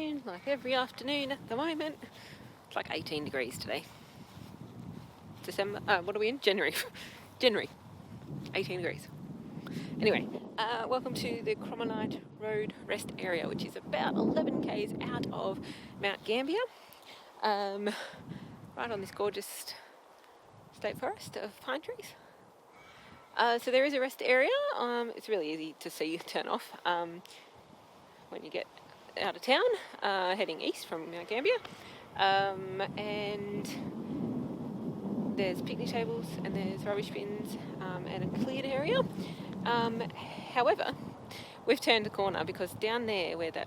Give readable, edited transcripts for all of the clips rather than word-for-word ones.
afternoon, like every afternoon at the moment. It's like 18 degrees today. December, what are we in? January. January. 18 degrees. Anyway, welcome to the Kromolite Road Rest Area, which is about 11 k's out of Mount Gambier. Right on this gorgeous state forest of pine trees. So there is a rest area. It's really easy to see turn off when you get out of town, heading east from Mount Gambier. And there's picnic tables and there's rubbish bins and a cleared area. However, we've turned the corner because down there where the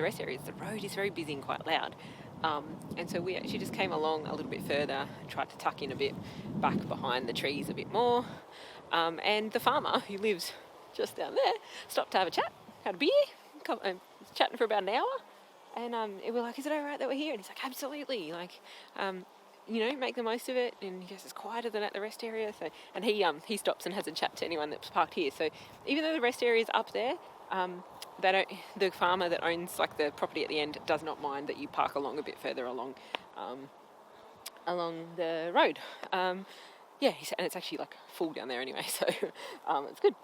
rest area is, the road is very busy and quite loud. And so we actually just came along a little bit further and tried to tuck in a bit back behind the trees a bit more. And the farmer who lives just down there stopped to have a chat, had a beer, chatting for about an hour. And we're like, is it all right that we're here? And he's like, absolutely. Like, make the most of it. And he goes, it's quieter than at the rest area. So, and he stops and has a chat to anyone that's parked here. So even though the rest area is up there, the farmer that owns like the property at the end does not mind that you park along a bit further along the road. And it's actually like full down there anyway, so it's good.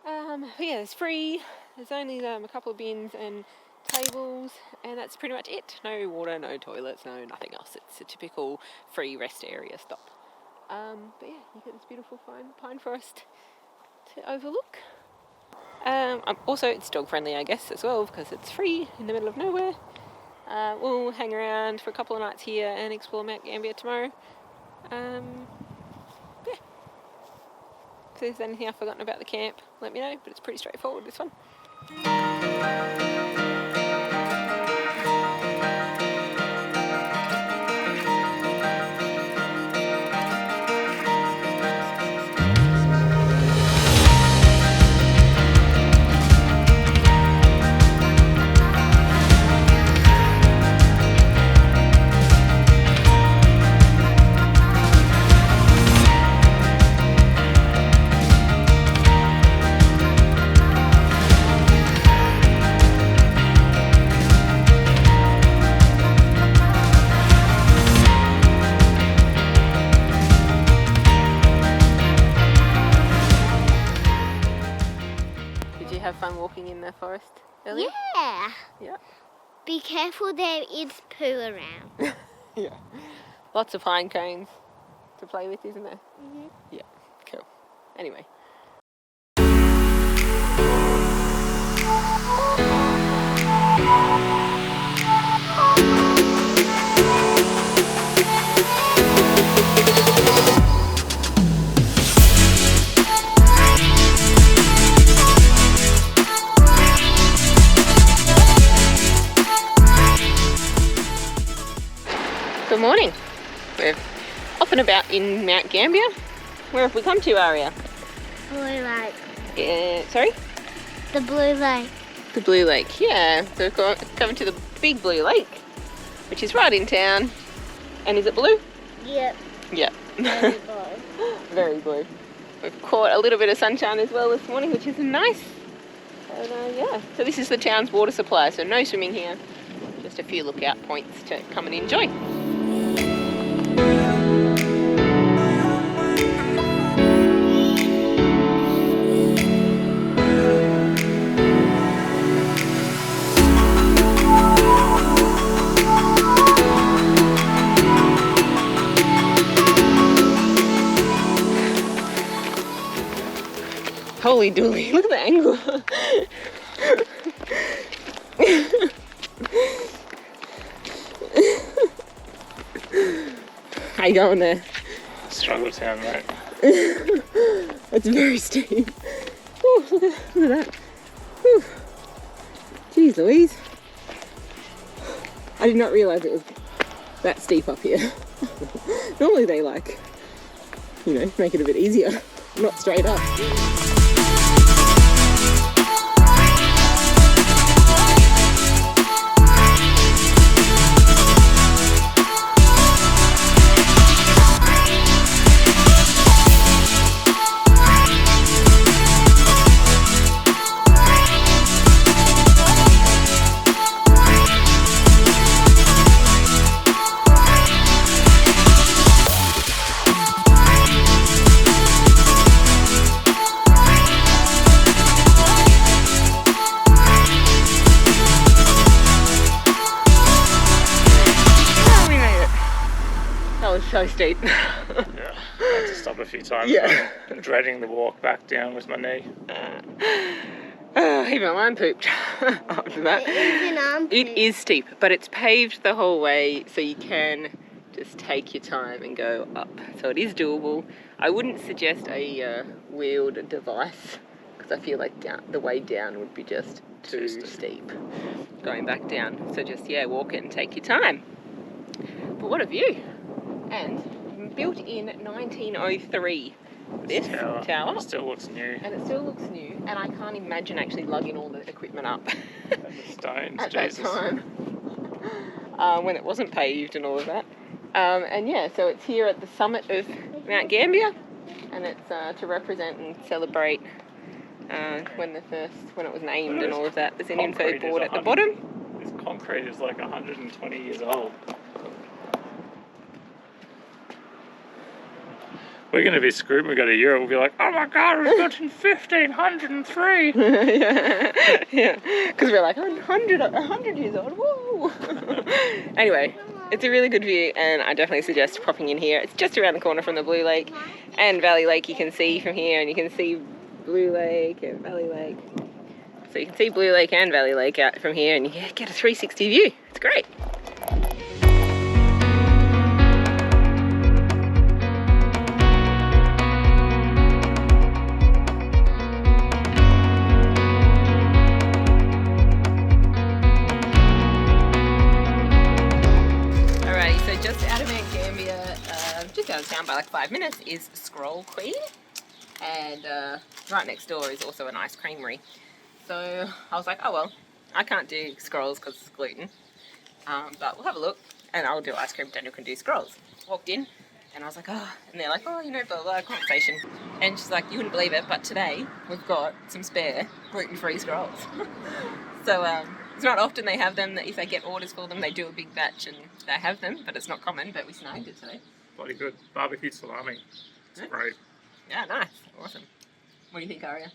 But yeah, it's free. There's only a couple of bins and tables, and that's pretty much it. No water, no toilets, no nothing else. It's a typical free rest area stop. But yeah, you get this beautiful pine forest to overlook. Also, it's dog friendly, I guess, as well, because it's free in the middle of nowhere. We'll hang around for a couple of nights here and explore Mount Gambier tomorrow. If there's anything I've forgotten about the camp, let me know, but it's pretty straightforward, this one. Have fun walking in the forest earlier? Yeah. Be careful, there is poo around. Yeah. Lots of pine cones to play with, isn't there? Mm-hmm. Yeah, cool. Anyway. Good morning. We're off and about in Mount Gambier. Where have we come to, Aria? Blue Lake. Sorry? The Blue Lake. The Blue Lake, yeah. So we're coming to the big Blue Lake, which is right in town. And is it blue? Yep. Yep. Very blue. Very blue. We've caught a little bit of sunshine as well this morning, which is nice. And yeah, so this is the town's water supply, so no swimming here. Just a few lookout points to come and enjoy. Holy dooly, look at the angle. How you going there? Struggle town, mate. It's very steep. Ooh, look at that. Ooh. Jeez Louise. I did not realise it was that steep up here. Normally they make it a bit easier. Not straight up. steep. Yeah, I had to stop a few times. Yeah. I'm dreading the walk back down with my knee. Even mine pooped after that. Even It is steep, but it's paved the whole way, so you can just take your time and go up. So it is doable. I wouldn't suggest a wheeled device, because I feel like the way down would be just too steep going back down. So just, yeah, walk it and take your time. But what a view. And built in 1903. This tower still looks new. And it still looks new, and I can't imagine actually lugging all the equipment up And the stones, at Jesus. that time when it wasn't paved and all of that. And yeah, so it's here at the summit of Mount Gambier, and it's to represent and celebrate when it was named and all of that. There's an info board at the bottom. This concrete is like 120 years old. We're going to be screwed when we go to Europe. We'll be like, oh my God, it was built in 1503. Yeah, because we're like 100 years old, whoa. Anyway, it's a really good view, and I definitely suggest popping in here. It's just around the corner from the Blue Lake and Valley Lake. You can see from here, and you can see Blue Lake and Valley Lake. So you can see Blue Lake and Valley Lake out from here, and you get a 360 view. It's great. Just out of town by like 5 minutes is Scroll Queen, and right next door is also an ice creamery. So I was like, oh well, I can't do scrolls because it's gluten, but we'll have a look, and I'll do ice cream, Daniel can do scrolls. Walked in and I was like, oh, and they're like, oh, you know, blah blah, conversation, and she's like, you wouldn't believe it, but today we've got some spare gluten-free scrolls. So it's not often they have them, that if they get orders for them they do a big batch and they have them, but it's not common, but we snagged it today. Bloody good. Barbecue salami. It's great. Yeah, nice. Awesome. What do you think, Aria?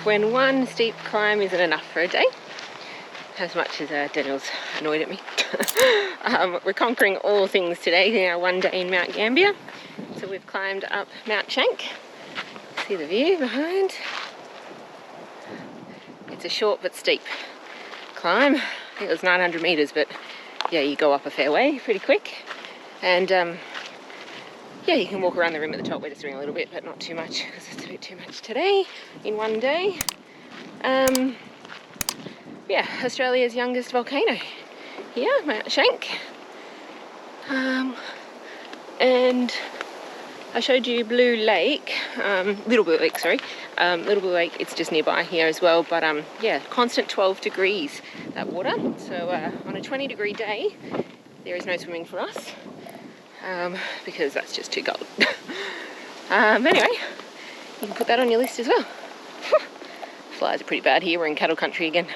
When one steep climb isn't enough for a day, as much as Daniel's annoyed at me. We're conquering all things today in our one day in Mount Gambier. So we've climbed up Mount Schank. See the view behind. It's a short but steep climb. I think it was 900 metres, but yeah, you go up a fair way pretty quick. And yeah, you can walk around the rim at the top. We're just doing a little bit, but not too much, because it's a bit too much today in one day. Yeah, Australia's youngest volcano here, Mount Schank. And I showed you Blue Lake, Little Blue Lake, sorry. Little Blue Lake, it's just nearby here as well, but yeah, constant 12 degrees, that water. So on a 20-degree day, there is no swimming for us. Because that's just too cold. Anyway, you can put that on your list as well. Flies are pretty bad here, we're in cattle country again.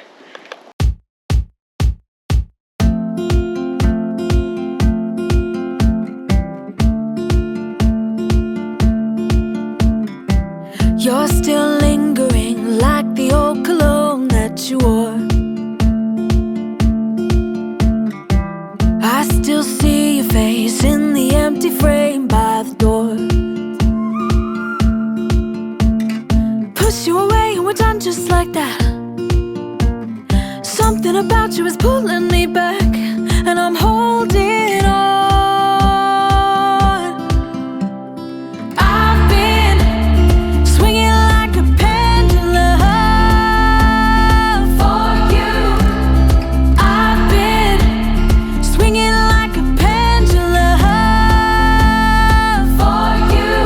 You're still lingering like the old cologne that you wore. I still see your face in the about you is pulling me back, and I'm holding on. I've been swinging like a pendulum for you. I've been swinging like a pendulum for you.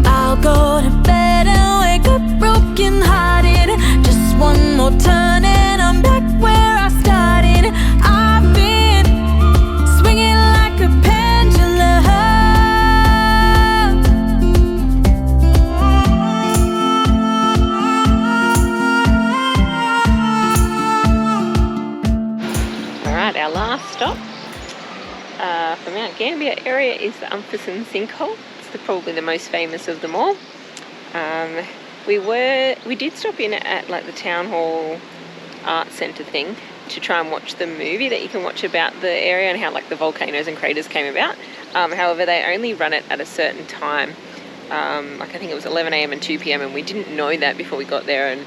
I'll go to bed and wake up broken hearted. Just one more turn and I'm back where I started. I've been swinging like a pendulum. Alright, our last stop for Mount Gambier area is the Umperston sinkhole. It's probably the most famous of them all. We did stop in at like the town hall art centre thing to try and watch the movie that you can watch about the area and how like the volcanoes and craters came about. However, they only run it at a certain time. Like I think it was 11 AM and 2 PM, and we didn't know that before we got there, and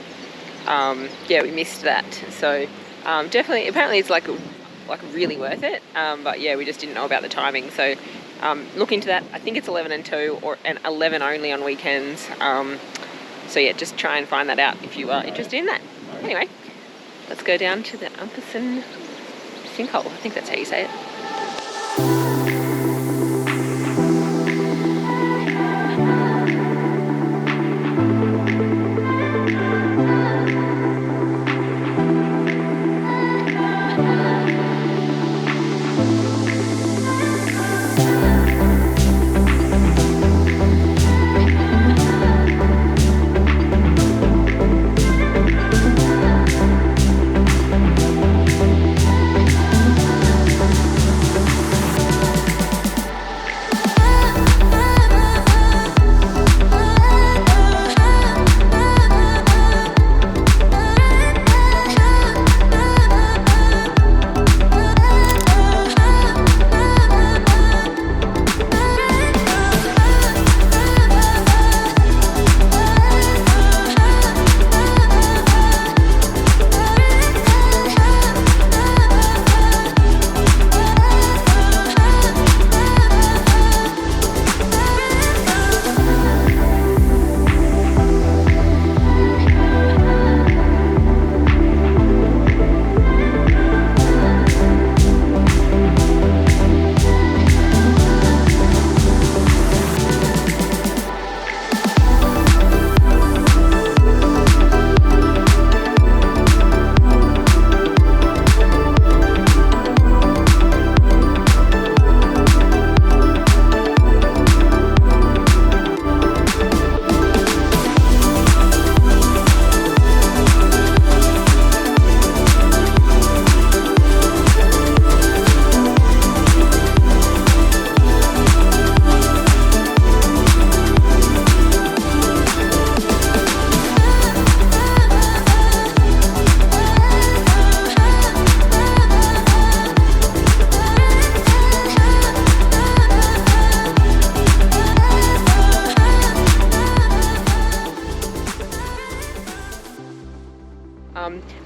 yeah, we missed that. So definitely, apparently it's like really worth it. But yeah, we just didn't know about the timing. So look into that. I think it's 11 and 2 and 11 only on weekends. So yeah, just try and find that out if you are interested in that. Anyway, let's go down to the Umperston sinkhole. I think that's how you say it.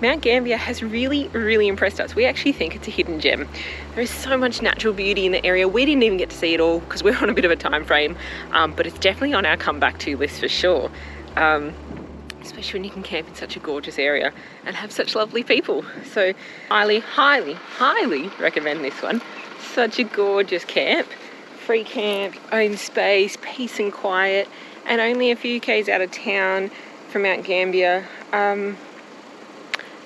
Mount Gambier has really impressed us. We actually think it's a hidden gem. There is so much natural beauty in the area. We didn't even get to see it all because we're on a bit of a time frame, but it's definitely on our come back to list for sure. Especially when you can camp in such a gorgeous area and have such lovely people. So highly recommend this one. Such a gorgeous camp. Free camp, own space, peace and quiet, and only a few k's out of town from Mount Gambier.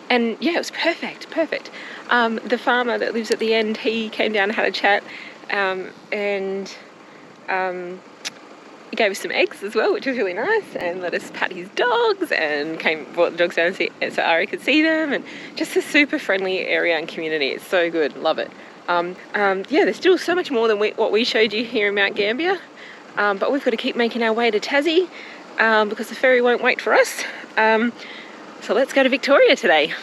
And yeah, it was perfect. The farmer that lives at the end, he came down and had a chat, and he gave us some eggs as well, which was really nice, and let us pat his dogs, and brought the dogs down so Ari could see them, and just a super friendly area and community. It's so good, love it. Yeah, there's still so much more than what we showed you here in Mount Gambier, but we've got to keep making our way to Tassie because the ferry won't wait for us. So let's go to Victoria today.